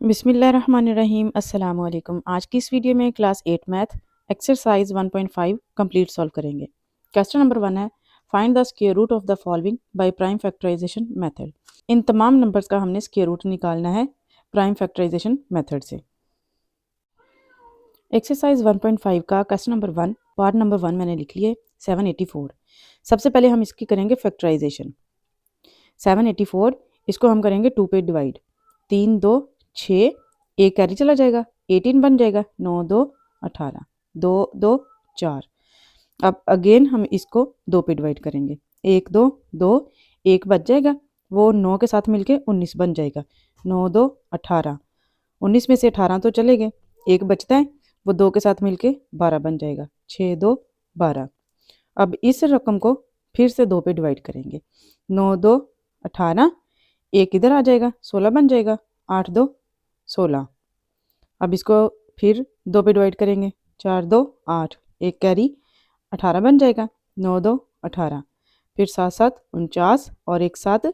बिस्मिल्लाहिर्रहमानिर्रहीम अस्सलाम वालेकुम। आज की इस वीडियो में class 8 math exercise 1.5 complete solve करेंगे। क्वेश्चन नंबर 1 है, find the square root of the following by prime factorisation method. इन तमाम नंबर्स का हमने स्क्वायर रूट निकालना है प्राइम फैक्टराइजेशन मेथड से। एक्सरसाइज 1.5 का क्वेश्चन नंबर 1 पार्ट नंबर 1 मैंने लिख लिए 784। सबसे पहले हम इसकी करेंगे फैक्टराइजेशन। 784 इसको हम करेंगे 2 पे डिवाइड। 3 2 6, एक कैरी चला जाएगा, 18 बन जाएगा, 9 2 18, 2 2 4। अब अगेन हम इसको 2 पे डिवाइड करेंगे। 1 2 2, एक बच जाएगा, वो 9 के साथ मिलके 19 बन जाएगा। 9 2 18, 19 में से 18 तो चले गए, एक बचता है, वो 2 के साथ मिलके 12 बन जाएगा। 6 2 12। अब इस रकम को फिर से 2 पे डिवाइड करेंगे। 9 2 18, एक इधर आ जाएगा, 16 बन जाएगा। 8 2 16। अब इसको फिर 2 पे डिवाइड करेंगे। 4 2 8, एक कैरी, 18 बन जाएगा। 9 2 18, फिर 7 7 49 और एक साथ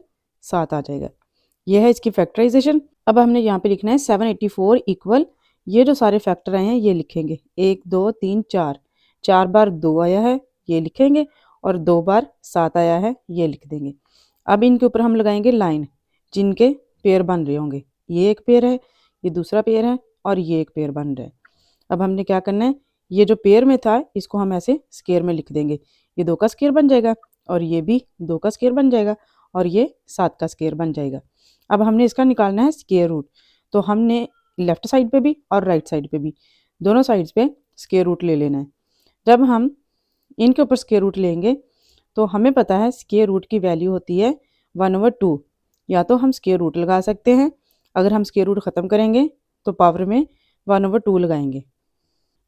7 आ जाएगा। यह है इसकी फैक्टराइजेशन। अब हमने यहाँ पे लिखना है 784 इक्वल, ये जो सारे फैक्टर आए हैं ये लिखेंगे। 1 2 3 4, 4 बार 2 आया है ये लिखेंगे, और 2 बार 7 आया है ये लिख देंगे। अब इनके ऊपर हम लगाएंगे लाइन जिनके पेयर बन रहे होंगे। ये एक पेयर है, ये दूसरा पेयर है, और ये एक पेयर बन रहा है। अब हमने क्या करना है, ये जो पेयर में था इसको हम ऐसे स्क्वायर में लिख देंगे। ये 2 का स्क्वायर बन जाएगा, और ये भी 2 का स्क्वायर बन जाएगा, और ये 7 का स्क्वायर बन जाएगा। अब हमने इसका निकालना है स्क्वायर रूट। तो हमने लेफ्ट साइड पे भी और राइट साइड पे भी दोनों साइड्स पे स्क्वायर रूट ले लेना है। जब हम इनके ऊपर स्क्वायर रूट लेंगे तो हमें पता है स्क्वायर रूट की वैल्यू होती है 1/2। या तो हम स्क्वायर रूट लगा सकते हैं, अगर हम स्क्वायर रूट ख़त्म करेंगे तो पावर में 1/2 लगाएंगे।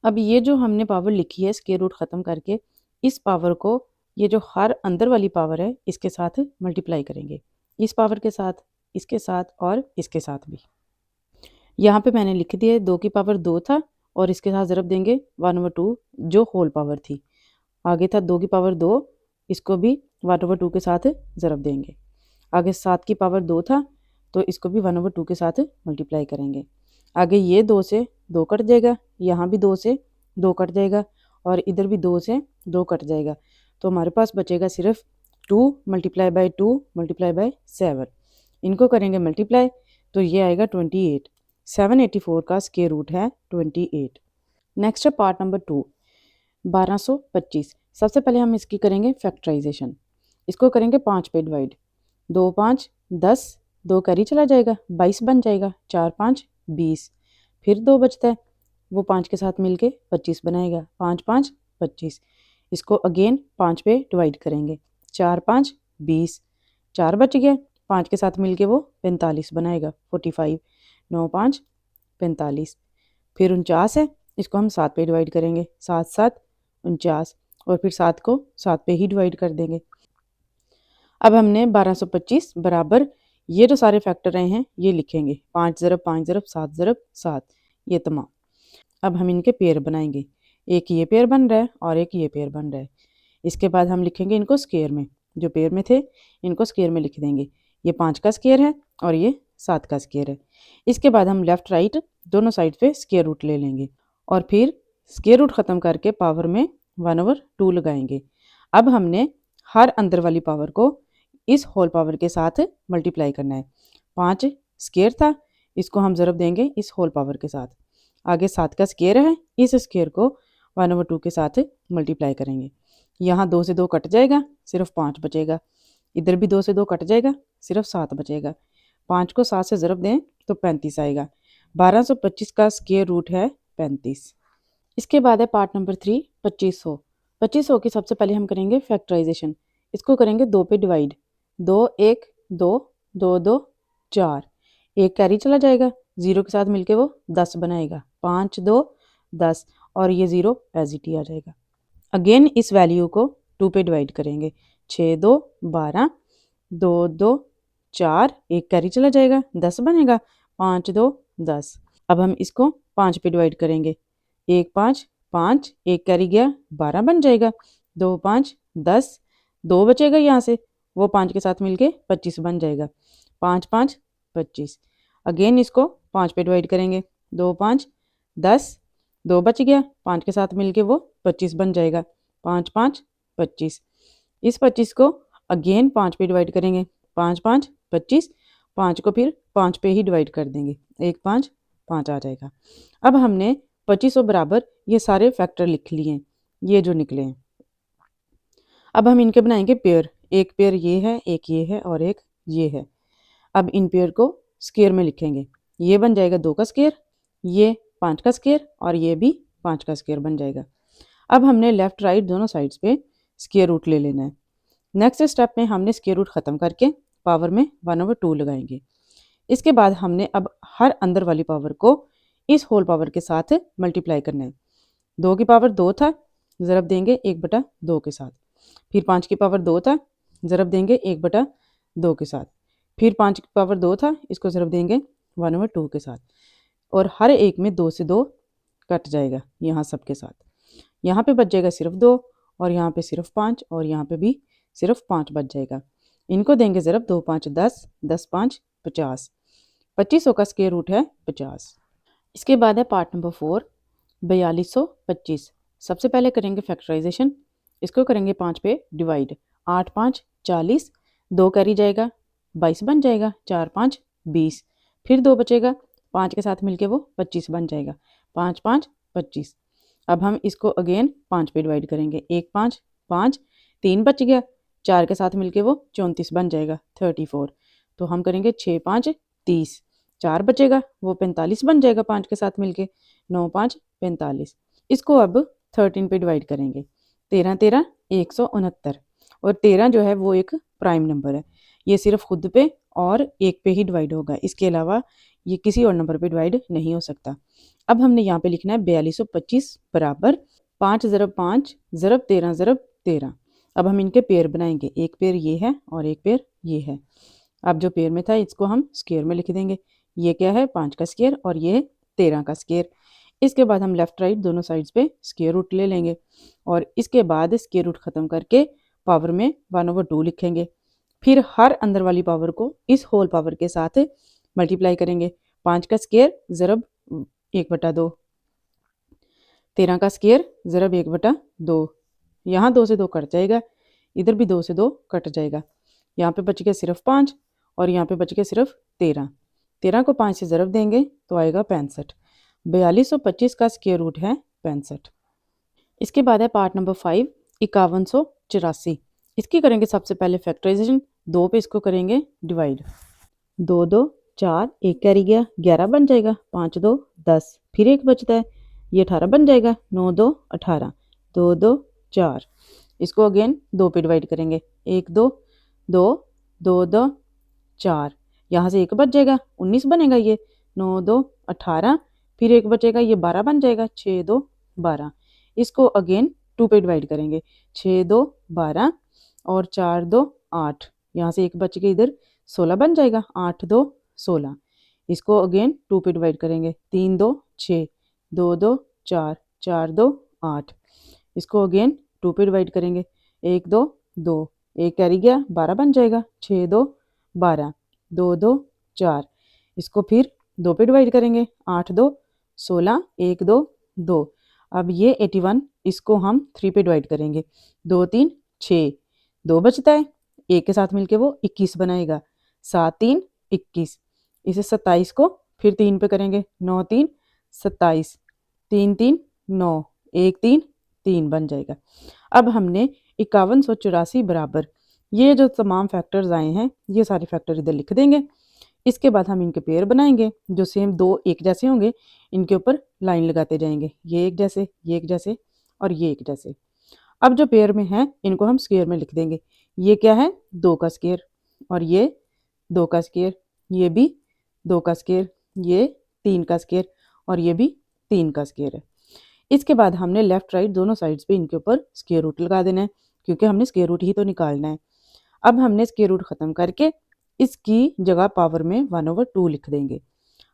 अब ये जो हमने पावर लिखी है स्क्वायर रूट ख़त्म करके, इस पावर को ये जो हर अंदर वाली पावर है इसके साथ मल्टीप्लाई करेंगे। इस पावर के साथ, इसके साथ और इसके साथ भी। यहाँ पे मैंने लिख दिया 2 की पावर 2 था, और इसके साथ ज़रब देंगे 1/2 जो होल पावर थी। आगे था 2 की पावर 2, इसको भी 1/2 के साथ ज़रब देंगे। आगे 7 की पावर 2 था, तो इसको भी 1/2 के साथ मल्टीप्लाई करेंगे। आगे ये 2 से 2 कट जाएगा, यहाँ भी 2 से 2 कट जाएगा, और इधर भी 2 से 2 कट जाएगा। तो हमारे पास बचेगा सिर्फ 2 मल्टीप्लाई बाई 2 मल्टीप्लाई बाई 7। इनको करेंगे मल्टीप्लाई तो ये आएगा 28। 784 का स्क्वायर रूट है 28। नेक्स्ट है पार्ट नंबर 2, 1225। सबसे पहले हम इसकी करेंगे फैक्टराइजेशन। इसको करेंगे 5 पे डिवाइड। 2 5 10, 2 कैरी चला जाएगा, 22 बन जाएगा। 4 5 20, फिर 2 बचता है, वो 5 के साथ मिलके 25 बनाएगा। 5 5 25। इसको अगेन 5 पे डिवाइड करेंगे। 4 5 20, 4 बच गया, 5 के साथ मिलके वो 45 बनाएगा, 45। 9 5 45, फिर 49 है, इसको हम 7 पे डिवाइड करेंगे। 7 7 49, और फिर 7 को 7 पे ही डिवाइड कर देंगे। अब हमने 1225 बराबर ये जो सारे फैक्टर रहे हैं ये लिखेंगे। 5 ज़रब 5 ज़रब 7 ज़रब 7, ये तमाम। अब हम इनके पेयर बनाएंगे। एक ये पेयर बन रहा है और एक ये पेयर बन रहा है। इसके बाद हम लिखेंगे इनको स्क्वायर में, जो पेयर में थे इनको स्क्वायर में लिख देंगे। ये 5 का स्क्वायर है और ये 7 का स्क्वायर है। इसके बाद हम लेफ़्ट राइट दोनों साइड पे स्क्वायर रूट ले लेंगे, और फिर स्क्वायर रूट ख़त्म करके पावर में 1/2 लगाएंगे। अब हमने हर अंदर वाली पावर को इस होल पावर के साथ मल्टीप्लाई करना है। 5 स्क्वायर था, इसको हम ज़रब देंगे इस होल पावर के साथ। आगे 7 का स्क्वायर है, इस स्क्वायर को 1/2 के साथ मल्टीप्लाई करेंगे। यहाँ 2 से 2 कट जाएगा, सिर्फ 5 बचेगा। इधर भी 2 से 2 कट जाएगा, सिर्फ 7 बचेगा। 5 को 7 से ज़रब दें तो 35 आएगा। 1225 का स्क्वायर रूट है 35। इसके बाद है पार्ट नंबर 3, 2500। 2500 की सबसे पहले हम करेंगे फैक्टराइजेशन। इसको करेंगे 2 पे डिवाइड। 2 1 2 2 2 4, एक कैरी चला जाएगा, 0 के साथ मिलके वो 10 बनाएगा। 5 2 10, और ये 0 एज इट ही आ जाएगा। अगेन इस वैल्यू को 2 पे डिवाइड करेंगे। 6 2 12, 2 2 4, एक कैरी चला जाएगा, 10 बनेगा। 5 2 10। अब हम इसको 5 पे डिवाइड करेंगे। 1 5 5, एक कैरी गया, 12 बन जाएगा। 2 5 10, 2 बचेगा यहाँ से, वो 5 के साथ मिलके 25 बन जाएगा। 5 5 25। अगेन इसको 5 पे डिवाइड करेंगे, 2 5 10, 2 बच गया, 5 के साथ मिलके वो 25 बन जाएगा, 5 5 25। इस 25 को अगेन 5 पे डिवाइड करेंगे, 5 5 25, 5 को फिर 5 पे ही डिवाइड कर देंगे, 1 5 5 आ जाएगा। अब हमने 25 और बराबर ये सारे फैक्टर लिख लिए हैं, ये जो निकले हैं। अब हम इनके बनाएंगे पेयर, एक पेयर ये है, एक ये है और एक ये है। अब इन पेयर को स्क्वायर में लिखेंगे, ये बन जाएगा 2 का स्क्वायर, ये 5 का स्क्वायर और ये भी 5 का स्क्वायर बन जाएगा। अब हमने लेफ्ट राइट दोनों साइड्स पे स्क्वायर रूट ले लेना है। नेक्स्ट स्टेप में हमने स्क्वायर रूट ख़त्म करके पावर में 1/2 लगाएंगे। इसके बाद हमने अब हर अंदर वाली पावर को इस होल पावर के साथ मल्टीप्लाई करना है। 2 की पावर 2 था, ज़रब देंगे 1/2 के साथ। फिर 5 की पावर 2 था, ज़रब देंगे 1/2 के साथ। फिर 5 की पावर 2 था, इसको ज़रब देंगे 1/2 के साथ। और हर एक में 2 से 2 कट जाएगा यहाँ सब के साथ। यहाँ पे बच जाएगा सिर्फ 2 और यहाँ पे सिर्फ 5 और यहाँ पे भी सिर्फ 5 बच जाएगा। इनको देंगे ज़रब, 2 5 10, 10 5 50। 2500 का स्क्वायर रूट है 50। इसके बाद है पार्ट नंबर 4, 4225। सबसे पहले करेंगे फैक्टराइजेशन, इसको करेंगे 5 पे डिवाइड, 8 5 40, 2 कैरी जाएगा 22 बन जाएगा, 4 5 20, फिर 2 बचेगा, 5 के साथ मिलके वो 25 बन जाएगा, 5 5 25। अब हम इसको अगेन 5 पे डिवाइड करेंगे, 1 5 5, 3 बच गया, 4 के साथ मिलके वो 34 बन जाएगा, 34। तो हम करेंगे 6 5 30, 4 बचेगा वो 45 बन जाएगा 5 के साथ मिलके, 9 5 45। इसको अब 13 पे डिवाइड करेंगे, 13 13 169। और 13 जो है वो एक प्राइम नंबर है, ये सिर्फ खुद पे और एक पे ही डिवाइड होगा, इसके अलावा ये किसी और नंबर पे डिवाइड नहीं हो सकता। अब हमने यहाँ पे लिखना है 4225 बराबर 5 ज़रब 5 ज़रब 13 ज़रब 13। अब हम इनके पेयर बनाएंगे, एक पेयर ये है और एक पेयर ये है। अब जो पेयर में था इसको हम स्क्वायर में लिख देंगे, ये क्या है 5 का स्क्वायर और ये है 13 का स्क्वायर। इसके बाद हम लेफ्ट राइट दोनों साइड्स पे स्क्वायर रूट ले लेंगे और इसके बाद स्क्वायर रूट ख़त्म करके पावर में 1/2 लिखेंगे। फिर हर अंदर वाली पावर को इस होल पावर के साथ मल्टीप्लाई करेंगे, 5 का स्क्वायर ज़रब 1/2, 13 का स्क्वायर ज़रब 1/2। यहाँ 2 से 2 कट जाएगा, इधर भी 2 से 2 कट जाएगा, यहाँ पे बच गया सिर्फ 5 और यहाँ पे बच गया सिर्फ 13। 13 को 5 से ज़रब देंगे तो आएगा 65। 4225 का स्क्वायर रूट है 65। इसके बाद है पार्ट नंबर 5, 5184। इसकी करेंगे सबसे पहले फैक्टराइजेशन, 2 पे इसको करेंगे डिवाइड, 2 2 4, 1 कैरी गया 11 बन जाएगा, 5 2 10, फिर 1 बचता है ये 18 बन जाएगा, 9 2 18, 2 2 4। इसको अगेन 2 पे डिवाइड करेंगे, 1 2 2 2 2 4, यहाँ से 1 बच जाएगा 19 बनेगा ये, 9 2 18, फिर 1 बचेगा ये 12 बन जाएगा, 6 2 12। इसको अगेन 2 पे डिवाइड करेंगे, 6 2 12 और 4 2 8, यहाँ से 1 बच गया इधर 16 बन जाएगा, 8 2 16। इसको अगेन 2 पे डिवाइड करेंगे, 3 2 6, 2 2 4, 4 2 8। इसको अगेन 2 पे डिवाइड करेंगे, 1 2 2, 1 कैरी गया 12 बन जाएगा, 6 2 12, 2 2 4। इसको फिर 2 पे डिवाइड करेंगे, 8 2 16, 1 2 2। अब ये 81, इसको हम 3 पे डिवाइड करेंगे, 2 3 6, 2 बचता है, 1 के साथ मिलके वो 21 बनाएगा, 7 3 21। इसे 27 को फिर 3 पे करेंगे, 9 3 27, 3 3 9, 1 3 3 बन जाएगा। अब हमने 5184 बराबर ये जो तमाम फैक्टर्स आए हैं ये सारे फैक्टर इधर लिख देंगे। इसके बाद हम इनके पेयर बनाएंगे जो सेम 2 एक जैसे होंगे, इनके ऊपर लाइन लगाते जाएंगे, ये एक जैसे, ये एक जैसे और ये एक जैसे। अब जो पेयर में है इनको हम स्क्वायर में लिख देंगे, ये क्या है 2 का स्क्वायर और ये 2 का स्क्वायर, ये भी 2 का स्क्वायर, ये 3 का स्क्वायर और ये भी 3 का स्क्वायर है। इसके बाद हमने लेफ्ट राइट दोनों साइड्स पे इनके ऊपर स्क्वायर रूट लगा देना है क्योंकि हमने स्क्वायर रूट ही तो निकालना है। अब हमने स्क्वायर रूट ख़त्म करके इसकी जगह पावर में 1/2 लिख देंगे।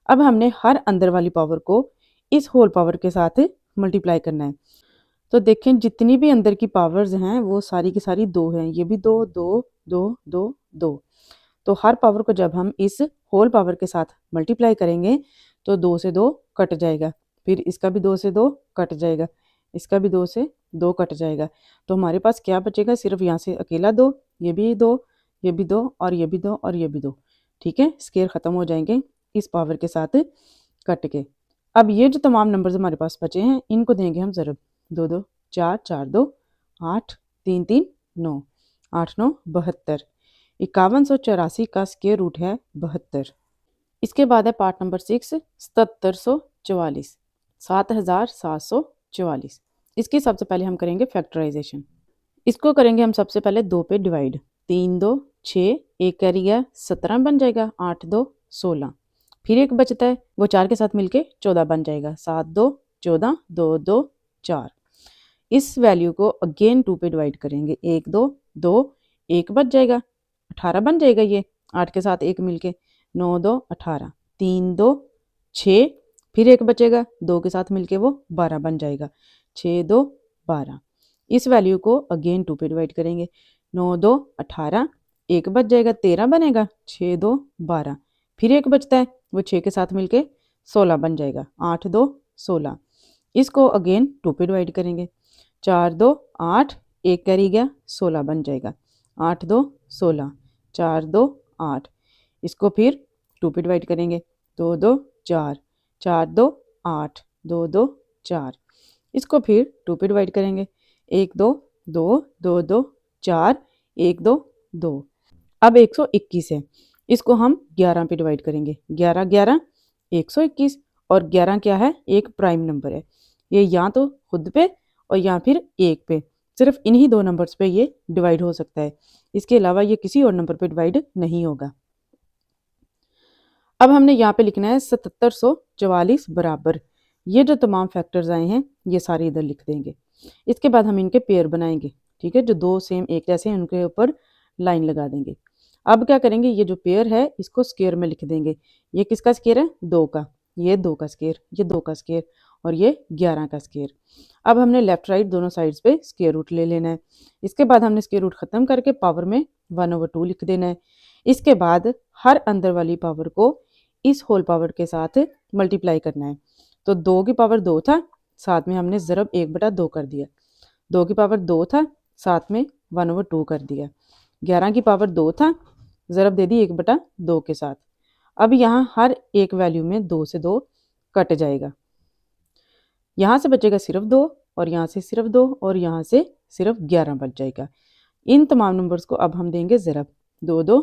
अब हमने हर अंदर वाली पावर को इस होल पावर के साथ मल्टीप्लाई करना है। तो देखें जितनी भी अंदर की पावर्स हैं वो सारी की सारी 2 हैं, ये भी 2 2 2 2 2। तो हर पावर को जब हम इस होल पावर के साथ मल्टीप्लाई करेंगे तो 2 से 2 कट जाएगा, फिर इसका भी 2 से 2 कट जाएगा, इसका भी 2 से 2 कट जाएगा। तो हमारे पास क्या बचेगा, सिर्फ यहाँ से अकेला 2, ये भी 2, ये भी 2 और ये भी 2 और ये भी 2। ठीक है, स्केयर ख़त्म हो जाएंगे इस पावर के साथ कट के। अब ये जो तमाम नंबर्स हमारे पास बचे हैं इनको देंगे हम ज़रब। 2 2 4 4 2 8 3 3 9, 8 9 72। 5184 का स्केयर रूट है 72। इसके बाद है पार्ट नंबर 6 7744, 7744। इसकी सबसे पहले हम करेंगे फैक्टराइजेशन। इसको करेंगे हम सबसे पहले 2 पे डिवाइड। 3 2 6, 1 कैरी गया 17 बन जाएगा, 8 2 16, फिर एक बचता है वो 4 के साथ मिलके 14 बन जाएगा, 7 2 14, 2 2 4। इस वैल्यू को अगेन 2 पे डिवाइड करेंगे। 1 2 2, 1 बच जाएगा, 18 बन जाएगा ये 8 के साथ 1 मिलके, 9 2 18, 3 2 6, फिर एक बचेगा 2 के साथ मिलके वो 12 बन जाएगा, 6 2 12। इस वैल्यू को अगेन 2 पे डिवाइड करेंगे। 9 2 18, 1 बच जाएगा 13 बनेगा, 6 2 12, फिर एक बचता है वो 6 के साथ मिलके 16 बन जाएगा, 8 2 16। इसको अगेन 2 पे डिवाइड करेंगे। 4 2 8, 1 कैरी गया 16 बन जाएगा, 8 2 16, 4 2 8। इसको फिर 2 पे डिवाइड करेंगे। 2 2 4, 4 2 8, 2 2 4। इसको फिर 2 पे डिवाइड करेंगे। 1 2 2 2 2 4, 1 2 2। अब 121 है, इसको हम 11 पे डिवाइड करेंगे। 11 11 121, और 11 क्या है, एक प्राइम नंबर है। ये या तो खुद पे और या फिर 1 पे, सिर्फ इन्हीं 2 नंबर्स पे ये डिवाइड हो सकता है, इसके अलावा ये किसी और नंबर पे डिवाइड नहीं होगा। अब हमने यहाँ पे लिखना है 7744 बराबर, ये जो तमाम फैक्टर्स आए हैं ये सारे इधर लिख देंगे। इसके बाद हम इनके पेयर बनाएंगे। ठीक है, जो 2 सेम एक जैसे हैं उनके ऊपर लाइन लगा देंगे। अब क्या करेंगे, ये जो पेयर है इसको स्केयर में लिख देंगे। ये किसका स्केयर है, 2 का, ये 2 का स्केयर, ये 2 का स्केयर, और ये 11 का स्केयर। अब हमने लेफ्ट राइट दोनों साइड्स पे स्केयर रूट ले लेना है। इसके बाद हमने स्केयर रूट ख़त्म करके पावर में 1/2 लिख देना है। इसके बाद हर अंदर वाली पावर को इस होल पावर के साथ मल्टीप्लाई करना है। तो 2 की पावर 2 था, साथ में हमने ज़रब 1/2 कर दिया। 2 की पावर 2 था, साथ में 1/2 कर दिया। 11 की पावर 2 था, ज़रब दे दी 1/2 के साथ। अब यहाँ हर एक वैल्यू में 2 से 2 कट जाएगा, यहाँ से बचेगा सिर्फ 2, और यहाँ से सिर्फ 2, और यहाँ से सिर्फ 11 बच जाएगा। इन तमाम नंबर्स को अब हम देंगे ज़रब। 2 2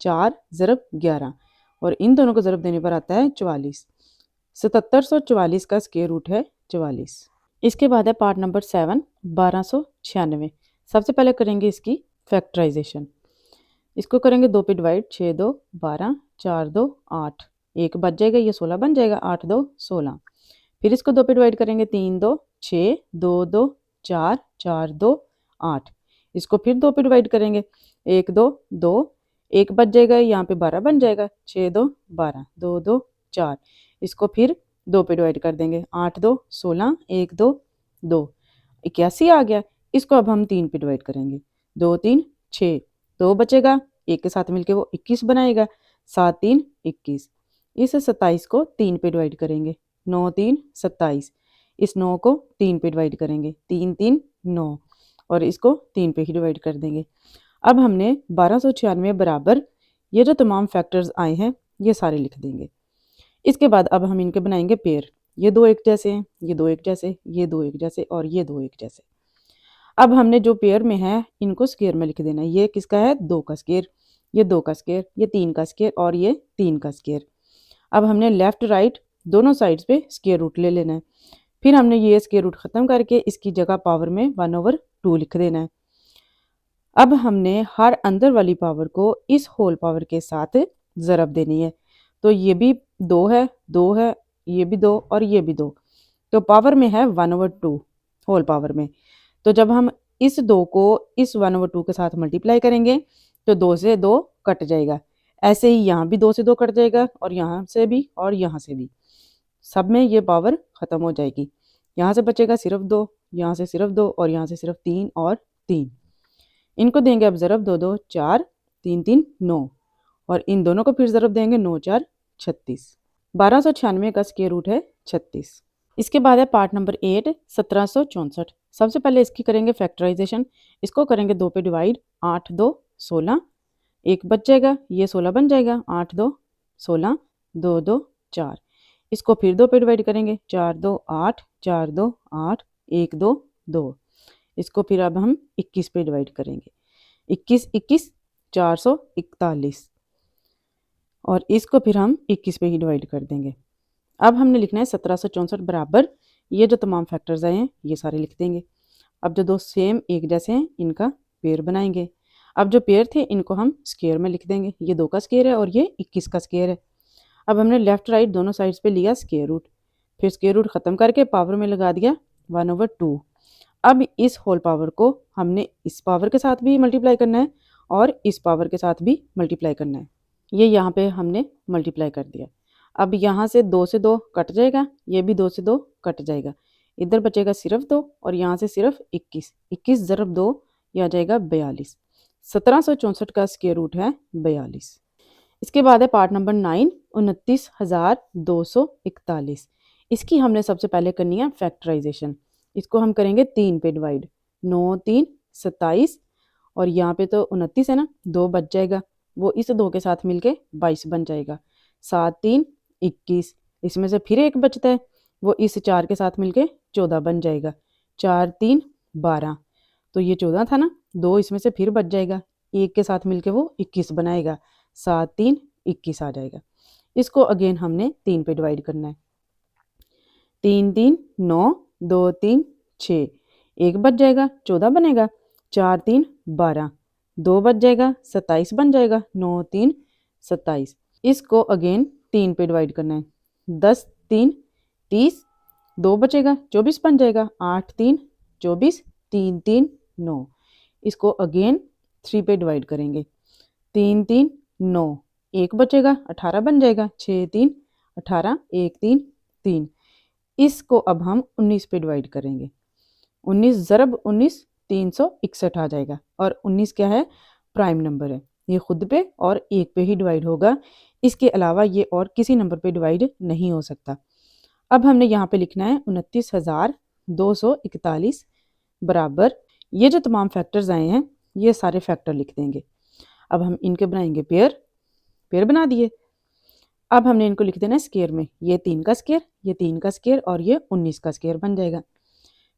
4 ज़रब 11, और इन दोनों को ज़रब देने पर आता है 44। 7744 का स्केयर रूट है 44। इसके बाद है पार्ट नंबर 7 1296। सबसे पहले करेंगे इसकी फैक्टराइजेशन। इसको करेंगे 2 पे डिवाइड। 6 2 12, 4 2 8, 1 बच जाएगा, ये 16 बन जाएगा, 8 2 16। फिर इसको 2 पे डिवाइड करेंगे। 3 2 6, 2 2 4, 4 2 8। इसको फिर 2 पे डिवाइड करेंगे। 1 2 2, 1 बच जाएगा, यहाँ पे 12 बन जाएगा, 6 2 12, 2 2 4। इसको फिर 2 पे डिवाइड कर देंगे। 8 2 16, 1 2 2, 81 आ गया। इसको अब हम 3 पे डिवाइड करेंगे। 2 3 6, 2 बचेगा, 1 के साथ मिलके वो 21 बनाएगा, 7 3 21। इस 27 को 3 पे डिवाइड करेंगे। 9 3 27, इस 9 को 3 पे डिवाइड करेंगे। 3 3 9, और इसको 3 पे ही डिवाइड कर देंगे। अब हमने 1296 बराबर ये जो तमाम फैक्टर्स आए हैं ये सारे लिख देंगे। इसके बाद अब हम इनके बनाएंगे पेयर। ये 2 एक जैसे हैं, ये 2 एक जैसे, ये 2 एक जैसे, और ये 2 एक जैसे। अब हमने जो पेयर में है इनको स्केयर में लिख देना है। ये किसका है, 2 का स्केयर, ये 2 का स्केयर, ये 3 का स्केयर, और ये 3 का स्केयर। अब हमने लेफ्ट राइट दोनों साइड्स पे स्केयर रूट ले लेना है। फिर हमने ये स्केयर रूट ख़त्म करके इसकी जगह पावर में 1/2 लिख देना है। अब हमने हर अंदर वाली पावर को इस होल पावर के साथ ज़रब देनी है। तो ये भी 2 है, 2 है, ये भी 2, और ये भी 2। तो पावर में है 1/2 होल पावर में। तो जब हम इस 2 को इस 1/2 के साथ मल्टीप्लाई करेंगे तो 2 से 2 कट जाएगा। ऐसे ही यहाँ भी 2 से 2 कट जाएगा, और यहाँ से भी, और यहाँ से भी, सब में ये पावर ख़त्म हो जाएगी। यहाँ से बचेगा सिर्फ 2, यहाँ से सिर्फ 2, और यहाँ से सिर्फ 3 और 3। इनको देंगे अब ज़रब। 2 2 4, 3 3 9, और इन दोनों को फिर ज़रब देंगे 9 4 36। 1296 का स्क्वायर रूट है 36। इसके बाद है पार्ट नंबर 8 1764। सबसे पहले इसकी करेंगे फैक्टराइजेशन। इसको करेंगे 2 पे डिवाइड। 8 2 16, एक बच जाएगा, ये 16 बन जाएगा। 8 2 16, 2 2 4। इसको फिर 2 पे डिवाइड करेंगे। 4 2 8, 4 2 8, 1 2 2। इसको फिर अब हम 21 पे डिवाइड करेंगे। 21 21 441, और इसको फिर हम 21 पे ही डिवाइड कर देंगे। अब हमने लिखना है 1764 बराबर ये जो तमाम फैक्टर्स आए हैं ये सारे लिख देंगे। अब जो दो सेम एक जैसे हैं इनका पेयर बनाएंगे। अब जो पेयर थे इनको हम स्क्वायर में लिख देंगे। ये 2 का स्क्वायर है और ये 21 का स्क्वायर है। अब हमने लेफ्ट राइट दोनों साइड्स पे लिया स्क्वायर रूट, फिर स्क्वायर रूट ख़त्म करके पावर में लगा दिया 1/2। अब इस होल पावर को हमने इस पावर के साथ भी मल्टीप्लाई करना है और इस पावर के साथ भी मल्टीप्लाई करना है। ये यहाँ पे हमने मल्टीप्लाई कर दिया। अब यहाँ से 2 से 2 कट जाएगा, ये भी 2 से 2 कट जाएगा। इधर बचेगा सिर्फ 2 और यहाँ से सिर्फ 21। 21 ज़रब 2 ये आ जाएगा 42। 1764 का स्क्वायर रूट है 42। इसके बाद है पार्ट नंबर 9 29,241। इसकी हमने सबसे पहले करनी है फैक्टराइजेशन। इसको हम करेंगे 3 पे डिवाइड। 9 3 27, और यहाँ पे तो 29 है ना, 2 बच जाएगा, वो इस 2 के साथ मिलके 22 बन जाएगा। 7 3 21, इसमें से फिर एक बचता है, वो इस 4 के साथ मिलके 14 बन जाएगा। 4 3 12, तो ये 14 था ना, 2 इसमें से फिर बच जाएगा, एक के साथ मिलके वो 21 बनाएगा। 7 3 21 आ जाएगा। इसको अगेन हमने 3 पे डिवाइड करना है। 3 3 9, 2 3 6, एक बच जाएगा, 14 बनेगा। 4 3 12, 2 बच जाएगा, 27 बन जाएगा। 9 3 27। इसको अगेन 3 पे डिवाइड करना है। 10 3 30, 2 बचेगा, 24 बन जाएगा। 8 3 24, 3 3 9। इसको अगेन 3 पे डिवाइड करेंगे। 3 3 9, एक बचेगा, 18 बन जाएगा। 6 3 18, 1 3 3। इसको अब हम 19 पे डिवाइड करेंगे। 19 ज़रब 19 361 आ जाएगा, और 19 क्या है, प्राइम नंबर है, ये खुद पे और एक पे ही डिवाइड होगा। इसके अलावा ये और किसी नंबर पे डिवाइड नहीं हो सकता। अब हमने यहाँ पे लिखना है 29,241 बराबर ये जो तमाम फैक्टर्स आए हैं ये सारे फैक्टर लिख देंगे। अब हम इनके बनाएंगे पेयर। पेयर बना दिए। अब हमने इनको लिख देना है स्क्वायर में। ये 3 का स्क्वायर, ये 3 का स्क्वायर, और ये 19 का स्क्वायर बन जाएगा।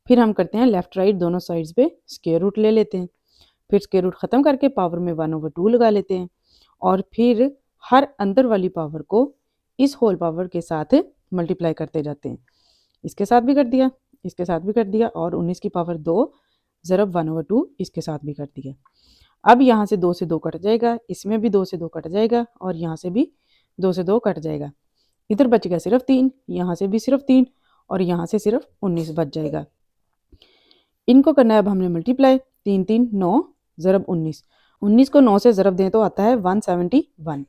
फिर हम करते हैं लेफ्ट राइट दोनों साइड्स पे स्क्वायर रूट ले लेते हैं। फिर स्क्वायर रूट ख़त्म करके पावर में 1/2 लगा लेते हैं, और फिर हर अंदर वाली पावर को इस होल पावर के साथ मल्टीप्लाई करते जाते हैं। इसके साथ भी कर दिया, इसके साथ भी कर दिया, और 19 की पावर 2 ज़रब 1/2 इसके साथ भी कर दिया। अब यहाँ से 2 से 2 कट जाएगा, इसमें भी 2 से 2 कट जाएगा, और यहाँ से भी 2 से 2 कट जाएगा। इधर बच गया सिर्फ 3, यहाँ से भी सिर्फ 3, और यहाँ से सिर्फ 19 बच जाएगा। इनको करना है अब हमने मल्टीप्लाई। 3 3 9 ज़रब 19। 19 को 9 से ज़रब दें तो आता है 171।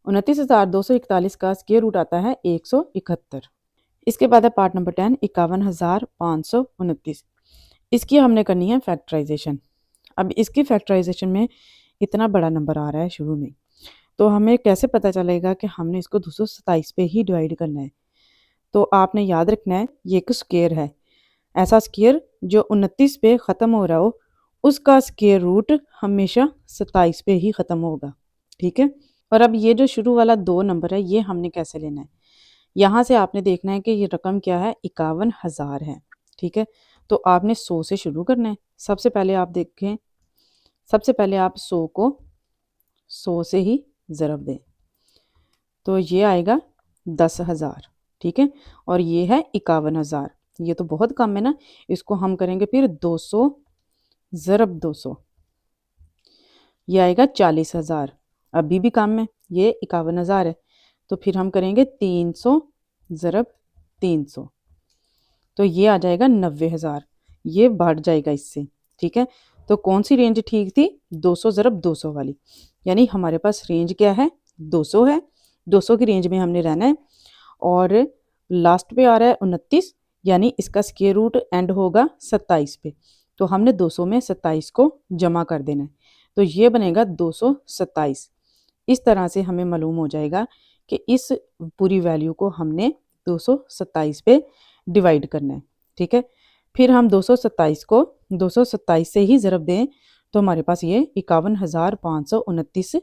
29,241 का स्क्वायर रूट आता है 171। इसके बाद है पार्ट नंबर 10 51,529। इसकी हमने करनी है फैक्टराइजेशन। अब इसकी फैक्टराइजेशन में इतना बड़ा नंबर आ रहा है शुरू में, तो हमें कैसे पता चलेगा कि हमने इसको 227 पे ही डिवाइड करना है। तो आपने याद रखना है ये एक स्क्वायर है, ऐसा स्क्वायर जो 29 पे ख़त्म हो रहा हो उसका स्क्वायर रूट हमेशा 27 पे ही ख़त्म होगा। ठीक है। और अब ये जो शुरू वाला 2 नंबर है ये हमने कैसे लेना है। यहाँ से आपने देखना है कि ये रकम क्या है, 51,000 है। ठीक है। तो आपने 100 से शुरू करना है। सबसे पहले आप देखें, सबसे पहले आप 100 को 100 से ही ज़रब दें, तो ये आएगा 10,000। ठीक है। और ये है 51,000, ये तो बहुत कम है ना। इसको हम करेंगे फिर 200 ज़रब 200, ये आएगा 40,000। अभी भी कम है, ये 51,000 है, तो फिर हम करेंगे 300 ज़रब 300, तो ये आ जाएगा 90,000। ये बढ़ जाएगा इससे। ठीक है। तो कौन सी रेंज ठीक थी, 200 ज़रब 200 वाली, यानी हमारे पास रेंज क्या है, 200 है। 200 की रेंज में हमने रहना है, और लास्ट पे आ रहा है 29, यानी इसका स्क्वायर रूट एंड होगा 27 पे, तो हमने 200 में 27 को जमा कर देना है, तो ये बनेगा 227। इस तरह से हमें मालूम हो जाएगा कि इस पूरी वैल्यू को हमने 227 पे डिवाइड करना है। ठीक है, फिर हम 227 को 227 से ही ज़रब दें तो हमारे पास ये 51,529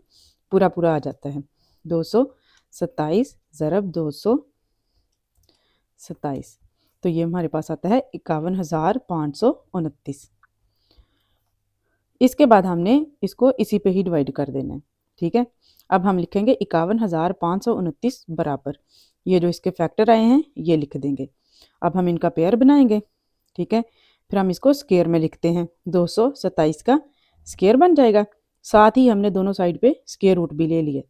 पूरा पूरा आ जाता है। 227 ज़रब 227, तो ये हमारे पास आता है 51,529। इसके बाद हमने इसको इसी पे ही डिवाइड कर देना है। ठीक है, अब हम लिखेंगे 51,529 बराबर, ये जो इसके फैक्टर आए हैं ये लिख देंगे। अब हम इनका पेयर बनाएंगे। ठीक है, फिर हम इसको स्केयर में लिखते हैं। 227 का स्केयर बन जाएगा, साथ ही हमने दोनों साइड पे स्केयर रूट भी ले लिए।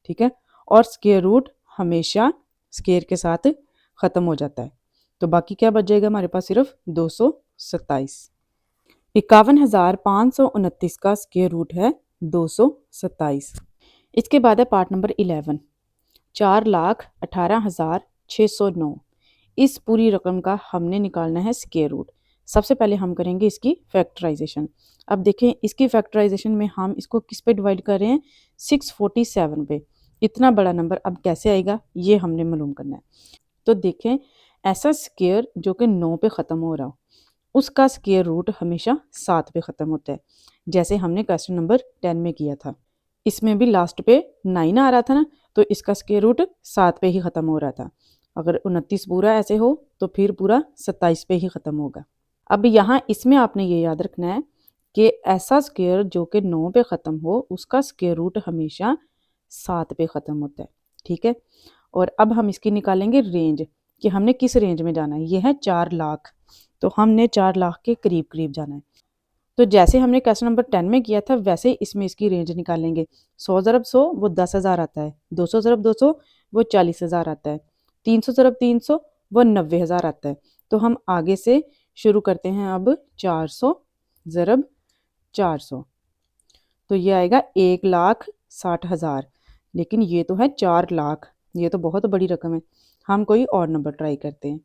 ठीक है, और स्केयर रूट हमेशा स्केयर के साथ ख़त्म हो जाता है, तो बाकी क्या बच जाएगा हमारे पास, सिर्फ 227। 51,529 का स्केयर रूट है 227। इसके बाद है पार्ट नंबर 11, 4,18,609। इस पूरी रकम का हमने निकालना है स्केयर रूट। सबसे पहले हम करेंगे इसकी फैक्टराइजेशन। अब देखें इसकी फैक्टराइजेशन में हम इसको किस पे डिवाइड कर रहे हैं, 647 पे। इतना बड़ा नंबर अब कैसे आएगा ये हमने मालूम करना है। तो देखें, ऐसा स्केयर जो कि 9 पे ख़त्म हो रहा हो उसका स्केयर रूट हमेशा 7 पे ख़त्म होता है, जैसे हमने क्वेश्चन नंबर 10 में किया था। इसमें भी लास्ट पे 9 आ रहा था ना, तो इसका स्केयर रूट 7 पे ही ख़त्म हो रहा था। अगर 29 पूरा ऐसे हो तो फिर पूरा 27 पे ही ख़त्म होगा। अब यहाँ इसमें आपने ये याद रखना है कि ऐसा स्केयर जो कि 9 पे ख़त्म हो उसका स्केयर रूट हमेशा 7 पे ख़त्म होता है। ठीक है, और अब हम इसकी निकालेंगे रेंज कि हमने किस रेंज में जाना है। ये है 4 लाख, तो हमने 4 लाख के करीब करीब जाना है। तो जैसे हमने क्वेश्चन नंबर 10 में किया था वैसे इसमें इसकी रेंज निकालेंगे। 100 ज़रब 100 वो 10,000 आता है, 200 ज़रब 200 वो 40,000 आता है, 300 ज़रब 300 वो 90,000 आता है। तो हम आगे से शुरू करते हैं। अब 400 ज़रब 400, तो ये आएगा 1,60,000। लेकिन ये तो है 4 लाख, ये तो बहुत बड़ी रकम है। हम कोई और नंबर ट्राई करते हैं।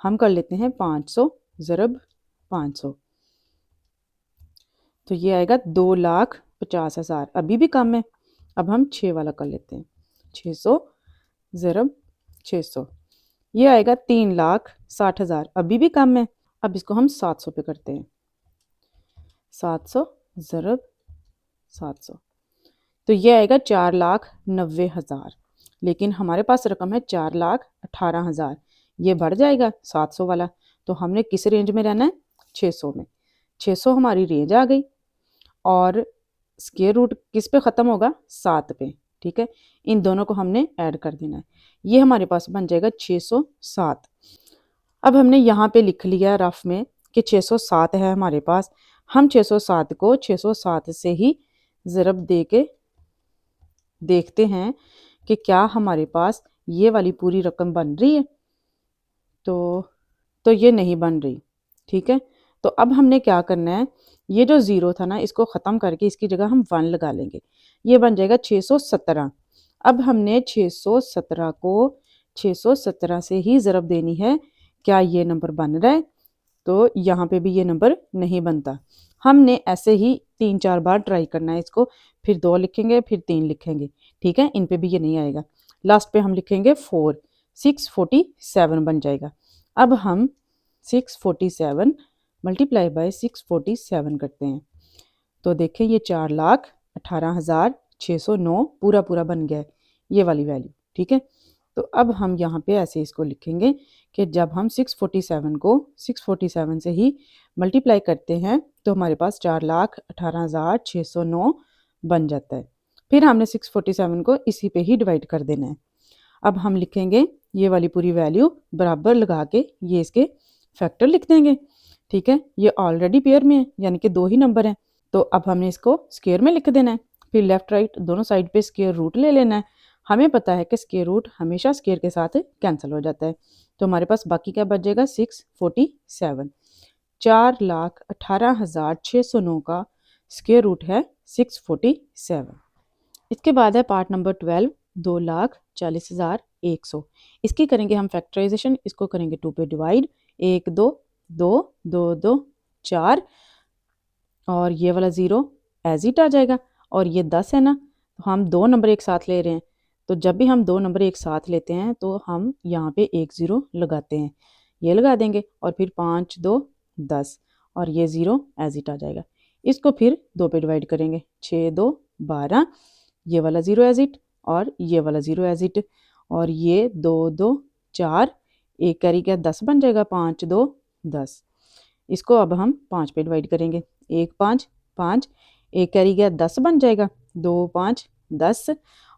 हम कर लेते हैं 500 ज़रब 500, तो ये आएगा 2,50,000। अभी भी कम है, अब हम 6 वाला कर लेते हैं। 600 ज़रब 600, ये आएगा 3,60,000। अभी भी कम है, अब इसको हम 700 पे करते हैं। 700 ज़रब 700, तो ये आएगा 4,90,000। लेकिन हमारे पास रकम है 4,18,000, ये बढ़ जाएगा 700 वाला। तो हमने किस रेंज में रहना है, 600 में। 600 हमारी रेंज आ गई, और स्केयर रूट किस पे ख़त्म होगा, 7 पे। ठीक है, इन दोनों को हमने ऐड कर देना है। ये हमारे पास बन जाएगा 607। अब हमने यहाँ पे लिख लिया रफ में कि 607 है हमारे पास। हम 607 को 607 से ही ज़रब दे के देखते हैं कि क्या हमारे पास ये वाली पूरी रकम बन रही है। तो ये नहीं बन रही। ठीक है, तो अब हमने क्या करना है, ये जो ज़ीरो था ना इसको ख़त्म करके इसकी जगह हम 1 लगा लेंगे। ये बन जाएगा 617। अब हमने 617 को 617 से ही ज़रब देनी है। क्या ये नंबर बन रहा है, तो यहाँ पे भी ये नंबर नहीं बनता। हमने ऐसे ही 3-4 बार ट्राई करना है इसको, फिर 2 लिखेंगे फिर 3 लिखेंगे। ठीक है, इन पे भी ये नहीं आएगा। लास्ट पे हम लिखेंगे 4, 647 बन जाएगा। अब हम 647 मल्टीप्लाई बाय 647 करते हैं, तो देखें ये 4,18,609 पूरा पूरा बन गया है, ये वाली वैल्यू। ठीक है, तो अब हम यहाँ पे ऐसे इसको लिखेंगे कि जब हम 647 को 647 से ही मल्टीप्लाई करते हैं तो हमारे पास 4,18,609 बन जाता है। फिर हमने 647 को इसी पे ही डिवाइड कर देना है। अब हम लिखेंगे ये वाली पूरी वैल्यू बराबर लगा के ये इसके फैक्टर लिख देंगे। ठीक है, ये ऑलरेडी पेयर में है यानी कि 2 ही नंबर हैं, तो अब हमने इसको स्क्वायर में लिख देना है। फिर लेफ्ट राइट दोनों साइड पे स्क्वायर रूट ले लेना है। हमें पता है कि स्क्वायर रूट हमेशा स्क्वायर के साथ कैंसिल हो जाता है, तो हमारे पास बाकी क्या बच जाएगा, 647। 4,18,609 का स्क्वायर रूट है 647। इसके बाद है पार्ट नंबर 12, 2,40,100। इसकी करेंगे हम फैक्टराइजेशन। इसको करेंगे 2 पे डिवाइड, 1 2 2 2 2 4, और ये वाला 0 एज इट आ जाएगा, और ये 10 है ना तो हम दो नंबर एक साथ ले रहे हैं, तो जब भी हम दो नंबर एक साथ लेते हैं तो हम यहाँ पे एक ज़ीरो लगाते हैं, ये लगा देंगे और फिर 5 2 10 और ये ज़ीरो एज इट आ जाएगा। इसको फिर दो पे डिवाइड करेंगे, 6 2 12, ये वाला ज़ीरो एज इट और ये वाला ज़ीरो एज इट, और ये 2 2 4, एक कैरी क्या 10 बन जाएगा, 5 2 10। इसको अब हम 5 पे डिवाइड करेंगे, 1 5 5, एक कैरी गया 10 बन जाएगा, 2 5 10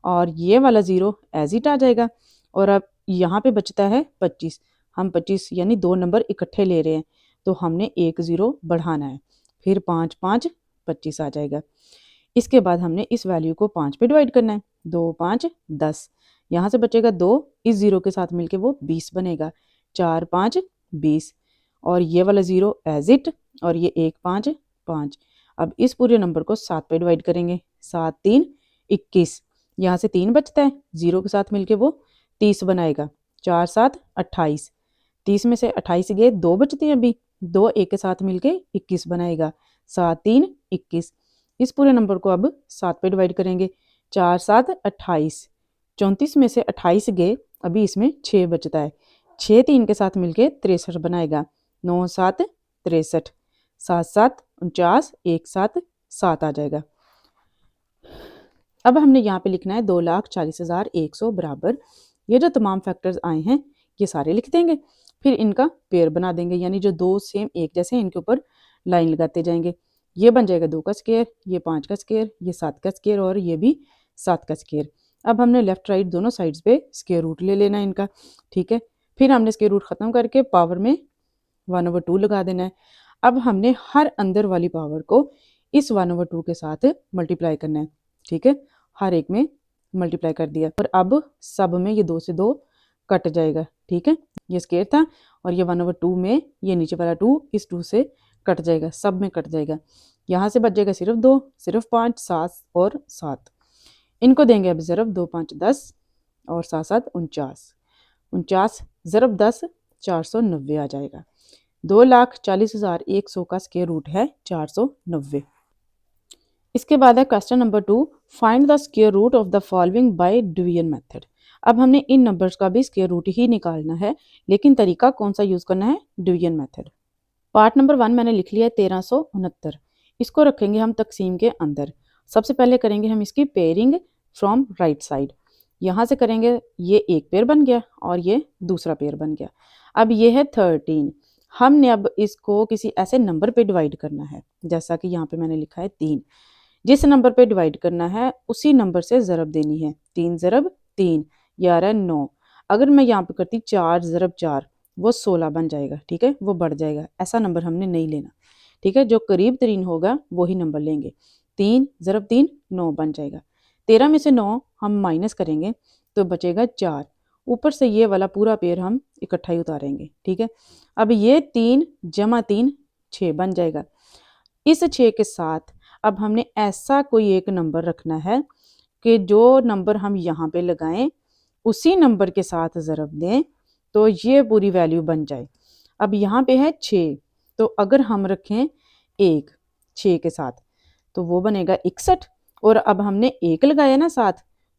और ये वाला ज़ीरो एज इट आ जाएगा। और अब यहाँ पे बचता है 25, हम 25 यानी दो नंबर इकट्ठे ले रहे हैं, तो हमने एक ज़ीरो बढ़ाना है, फिर 5 5 25 आ जाएगा। इसके बाद हमने इस वैल्यू को 5 पे डिवाइड करना है, 2 5 10, यहाँ से बचेगा 2, इस ज़ीरो के साथ मिलके वो 20 बनेगा, 4 5 20 और ये वाला ज़ीरो एज इट और ये 1 5 5। अब इस पूरे नंबर को 7 पे डिवाइड करेंगे, 7 3 21, यहाँ से 3 बचता है, ज़ीरो के साथ मिलके वो 30 बनाएगा, 4 7 28, 30 में से 28 गए, 2 बचते हैं अभी, 2 1 के साथ मिलके 21 बनाएगा, 7 3 21। इस पूरे नंबर को अब 7 पे डिवाइड करेंगे, 4 7 28, 34 में से 28 गए, अभी इसमें 6 बचता है, 6 3 के साथ मिलके 63 बनाएगा, 9 7 63, 7 7 49, 1 7 7 आ जाएगा। अब हमने यहाँ पे लिखना है 2,40,100 बराबर, ये जो तमाम फैक्टर्स आए हैं ये सारे लिख देंगे, फिर इनका पेयर बना देंगे, यानी जो दो सेम एक जैसे इनके ऊपर लाइन लगाते जाएंगे। ये बन जाएगा 2 का स्क्वायर, ये 5 का स्क्वायर, ये 7 का स्क्वायर और ये भी 7 का स्क्वायर। अब हमने लेफ्ट राइट दोनों साइड्स पे स्क्वायर रूट ले लेना है इनका, ठीक है। फिर हमने स्क्वायर रूट ख़त्म करके पावर में 1/2 लगा देना है। अब हमने हर अंदर वाली पावर को इस 1/2 के साथ मल्टीप्लाई करना है, ठीक है। हर एक में मल्टीप्लाई कर दिया और अब सब में ये 2 से 2 कट जाएगा, ठीक है। ये स्क्वायर था और ये 1/2 में ये नीचे वाला 2 इस 2 से कट जाएगा, सब में कट जाएगा। यहाँ से बच जाएगा सिर्फ 2, सिर्फ 5 7 और 7। इनको देंगे अब ज़रब, 2 5 10 और 7 7 49, 49 ज़रब 10 490 आ जाएगा। 2,40,100 का स्क्वायर रूट है 490। इसके बाद है question number 2, find the square root of the following by division method. अब हमने इन नंबर्स का भी स्क्वायर रूट ही निकालना है, लेकिन तरीका कौन सा यूज़ करना है, डिवीजन मेथड। पार्ट नंबर 1 मैंने लिख लिया है 1369, इसको रखेंगे हम तकसीम के अंदर। सबसे पहले करेंगे हम इसकी पेयरिंग फ्रॉम राइट साइड, यहाँ से करेंगे, ये एक पेयर बन गया और ये दूसरा पेयर बन गया। अब ये है 13, हमने अब इसको किसी ऐसे नंबर पे डिवाइड करना है, जैसा कि यहाँ पे मैंने लिखा है 3। जिस नंबर पे डिवाइड करना है उसी नंबर से ज़रब देनी है, 3 ज़रब 3 ये आ रहा है 9। अगर मैं यहाँ पे करती 4 ज़रब 4 वो 16 बन जाएगा, ठीक है, वो बढ़ जाएगा, ऐसा नंबर हमने नहीं लेना, ठीक है। जो करीब तरीन होगा वही नंबर लेंगे, 3 ज़रब 3 9 बन जाएगा। 13 में से 9 हम माइनस करेंगे तो बचेगा 4, ऊपर से ये वाला पूरा पेयर हम इकट्ठा ही उतारेंगे, ठीक है। अब ये 3 जमा 3 6 बन जाएगा। इस 6 के साथ अब हमने ऐसा कोई एक नंबर रखना है कि जो नंबर हम यहाँ पे लगाएं उसी नंबर के साथ ज़रब दें तो ये पूरी वैल्यू बन जाए। अब यहाँ पे है 6, तो अगर हम रखें 1 6 के साथ तो वो बनेगा 61, और अब हमने 1 लगाया ना साथ,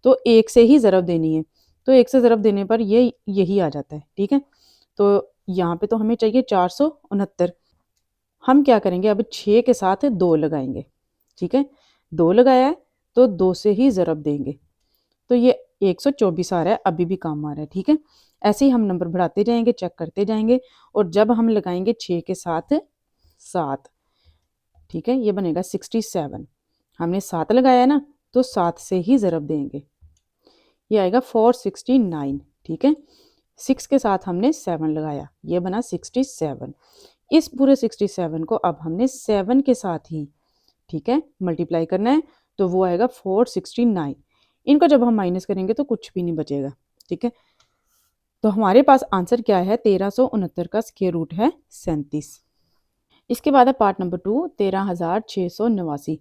तो 1 से ही ज़रब देनी है, तो 1 से ज़रब देने पर ये यही आ जाता है, ठीक है। तो यहाँ पे तो हमें चाहिए 469, हम क्या करेंगे, अब 6 के साथ 2 लगाएंगे, ठीक है। 2 लगाया है तो 2 से ही ज़रब देंगे, तो ये 124 आ रहा है, अभी भी काम आ रहा है, ठीक है। ऐसे ही हम नंबर बढ़ाते जाएंगे, चेक करते जाएंगे, और जब हम लगाएंगे 6 के साथ 7, ठीक है, ये बनेगा 67। हमने 7 लगाया ना तो 7 से ही ज़रब देंगे, ये आएगा 469, ठीक है। 6 के साथ हमने 7 लगाया, ये बना 67। इस पूरे 67 को अब हमने 7 के साथ ही, ठीक है, मल्टीप्लाई करना है, तो वो आएगा 469। इनको जब हम माइनस करेंगे तो कुछ भी नहीं बचेगा, ठीक है। तो हमारे पास आंसर क्या है, 1369 का स्क्वायर रूट है 37। इसके बाद है पार्ट नंबर 2, 13,689।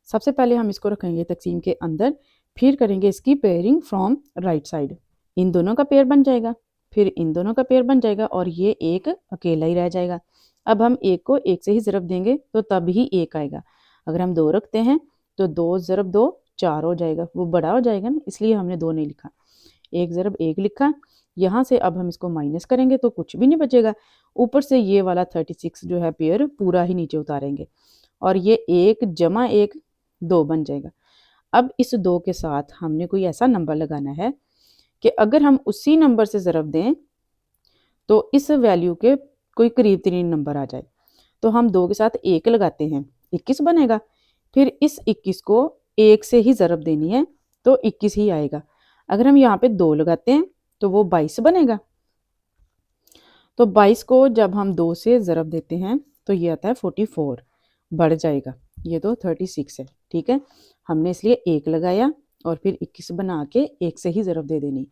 सबसे पहले हम इसको रखेंगे तकसीम के अंदर, फिर करेंगे इसकी पेयरिंग फ्रॉम राइट साइड। इन दोनों का पेयर बन जाएगा, फिर इन दोनों का पेयर बन जाएगा और ये एक अकेला ही रह जाएगा। अब हम एक को एक से ही ज़रब देंगे तो तब ही एक आएगा। अगर हम 2 रखते हैं तो 2 ज़रब 2 4 हो जाएगा, वो बड़ा हो जाएगा ना, इसलिए हमने 2 नहीं लिखा, 1 ज़रब 1 लिखा। यहाँ से अब हम इसको माइनस करेंगे तो कुछ भी नहीं बचेगा। ऊपर से ये वाला 36 जो है पेयर पूरा ही नीचे उतारेंगे और ये 1 जमा 1 2 बन जाएगा। अब इस 2 के साथ हमने कोई ऐसा नंबर लगाना है कि अगर हम उसी नंबर से ज़रब दें तो इस वैल्यू के कोई करीब तरीन नंबर आ जाए। तो हम 2 के साथ 1 लगाते हैं, 21 बनेगा। फिर इस 21 को 1 से ही ज़रब देनी है तो 21 ही आएगा। अगर हम यहाँ पे 2 लगाते हैं तो वो 22 बनेगा। तो 22 को जब हम 2 से ज़रब देते हैं तो ये आता है 44, बढ़ जाएगा, ये तो 36 है, ठीक है। हमने इसलिए 1 लगाया और फिर 21 बना के 1 से ही ज़रब दे देनी।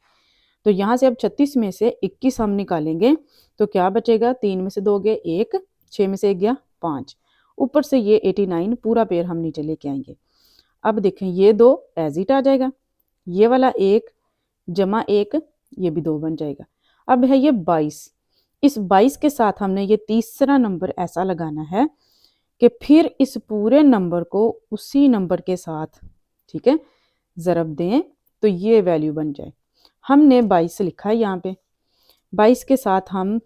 तो यहाँ से अब 36 में से 21 हम निकालेंगे तो क्या बचेगा, 3 में से 2 गए 1, 6 में से 1 गया 5, ऊपर से ये 89 पूरा पेयर हम नीचे लेके आएंगे। अब देखें ये 2 एज इट आ जाएगा, ये वाला 1 जमा 1 ये भी 2 बन जाएगा। अब है ये 22, इस 22 के साथ हमने ये तीसरा नंबर ऐसा लगाना है कि फिर इस पूरे नंबर को उसी नंबर के साथ, ठीक है, ज़रब दें तो ये वैल्यू बन जाए। हमने 22 लिखा है यहाँ पे, 22 के साथ हम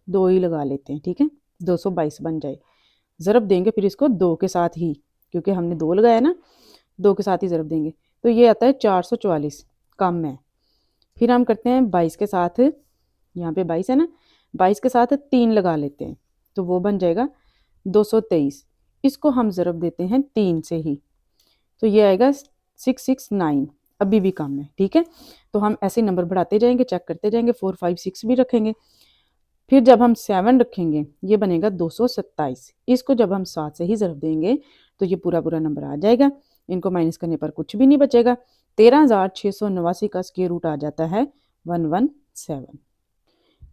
2 ही लगा लेते हैं, ठीक है, 222 बन जाए। ज़रब देंगे फिर इसको 2 के साथ ही, क्योंकि हमने 2 लगाया ना, 2 के साथ ही ज़रब देंगे तो ये आता है 444, कम है। फिर हम करते हैं 22 के साथ, यहाँ पे 22 है ना, 22 के साथ 3 लगा लेते हैं तो वो बन जाएगा 223। इसको हम ज़रब देते हैं 3 से ही तो ये आएगा 669, अभी भी कम है, ठीक है। तो हम ऐसे नंबर बढ़ाते जाएंगे, चेक करते जाएंगे, 4 5 6 भी रखेंगे। फिर जब हम 7 रखेंगे ये बनेगा 227, इसको जब हम 7 से ही ज़रब देंगे तो ये पूरा पूरा नंबर आ जाएगा, इनको माइनस करने पर कुछ भी नहीं बचेगा। 13,689 का स्क्वायर रूट आ जाता है 117।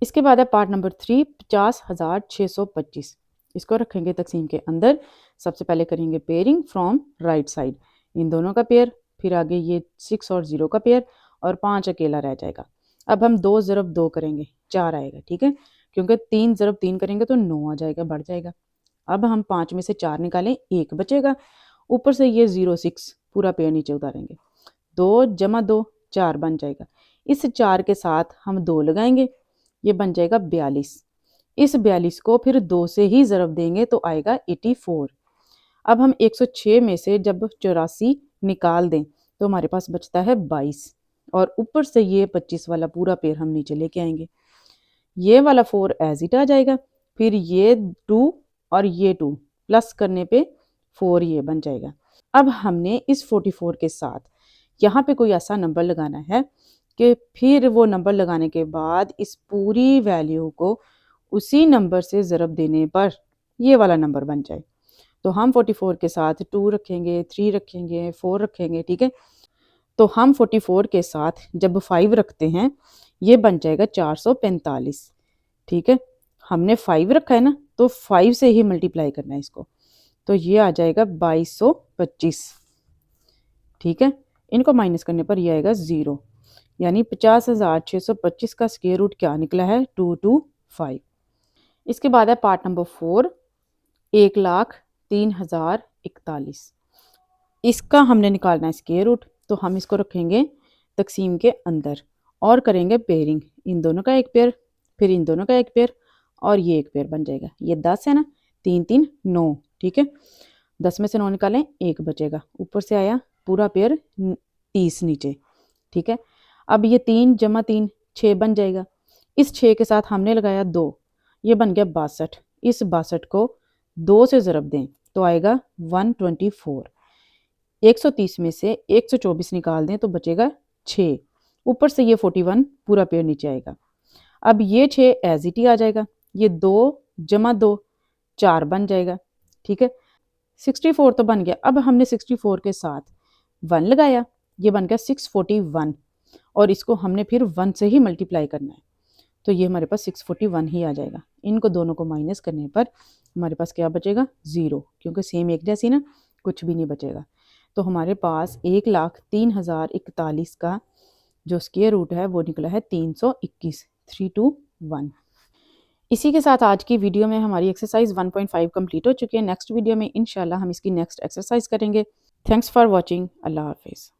इसके बाद है पार्ट नंबर 3, 50,625। इसको रखेंगे तकसीम के अंदर। सबसे पहले करेंगे पेयरिंग फ्रॉम राइट साइड, इन दोनों का पेयर, फिर आगे ये 6 और 0 का पेयर और 5 अकेला रह जाएगा। अब हम 2 ज़रब 2 करेंगे, 4 आएगा, ठीक है, क्योंकि 3 ज़रब 3 करेंगे तो 9 आ जाएगा, बढ़ जाएगा। अब हम 5 में से 4 निकालें, 1 बचेगा, ऊपर से ये 0 6 पूरा पेयर नीचे उतारेंगे, 2 जमा 2 4 बन जाएगा। इस 4 के साथ हम 2 लगाएंगे, ये बन जाएगा 42। इस 42 को फिर 2 से ही ज़रब देंगे तो आएगा 84। अब हम 106 में से जब 84 निकाल दें तो हमारे पास बचता है 22 और ऊपर से ये 25 वाला पूरा पेयर हम नीचे लेके आएंगे। ये वाला 4 एज इट आ जाएगा, फिर ये 2 और ये 2 प्लस करने पे 4 ये बन जाएगा। अब हमने इस 44 के साथ यहाँ पे कोई ऐसा नंबर लगाना है कि फिर वो नंबर लगाने के बाद इस पूरी वैल्यू को उसी नंबर से ज़रब देने पर ये वाला नंबर बन जाए। तो हम 44 के साथ 2 रखेंगे, 3 रखेंगे, 4 रखेंगे, ठीक है। तो हम 44 के साथ जब 5 रखते हैं ये बन जाएगा 445, ठीक है। हमने 5 रखा है ना तो 5 से ही मल्टीप्लाई करना है इसको, तो ये आ जाएगा 2225, ठीक है। इनको माइनस करने पर ये आएगा 0, यानी 50,625 का स्क्वायर रूट क्या निकला है, 225। इसके बाद है पार्ट नंबर 4, 1,03,041। इसका हमने निकालना है स्क्वायर रूट, तो हम इसको रखेंगे तकसीम के अंदर और करेंगे पेयरिंग, इन दोनों का एक पेयर, फिर इन दोनों का एक पेयर और ये एक पेयर बन जाएगा। ये 10 है ना, 3 3 9, ठीक है। 10 में से 9 निकालें, 1 बचेगा, ऊपर से आया पूरा पेयर 30 नीचे, ठीक है। अब ये 3 जमा 3 6 बन जाएगा, इस 6 के साथ हमने लगाया 2, ये बन गया 62। इस 62 को 2 से ज़रब दें तो आएगा 124। 130 में से 124 निकाल दें तो बचेगा 6, ऊपर से ये 41 पूरा पेयर नीचे आएगा। अब ये 6 एज इट ही आ जाएगा, ये 2 जमा 2 4 बन जाएगा, ठीक है। 64 तो बन गया। अब हमने 64 के साथ 1 लगाया, ये बन गया 641 और इसको हमने फिर 1 से ही मल्टीप्लाई करना है, तो ये हमारे पास 641 ही आ जाएगा। इनको दोनों को माइनस करने पर हमारे पास क्या बचेगा, 0, क्योंकि सेम एक जैसी ना, कुछ भी नहीं बचेगा। तो हमारे पास 1,03,041 का जो स्क्वायर रूट है वो निकला है 321, 321। इसी के साथ आज की वीडियो में हमारी एक्सरसाइज 1.5 कंप्लीट हो चुकी है। नेक्स्ट वीडियो में इंशाल्लाह हम इसकी नेक्स्ट एक्सरसाइज करेंगे। Thanks for watching. अल्लाह हाफिज़।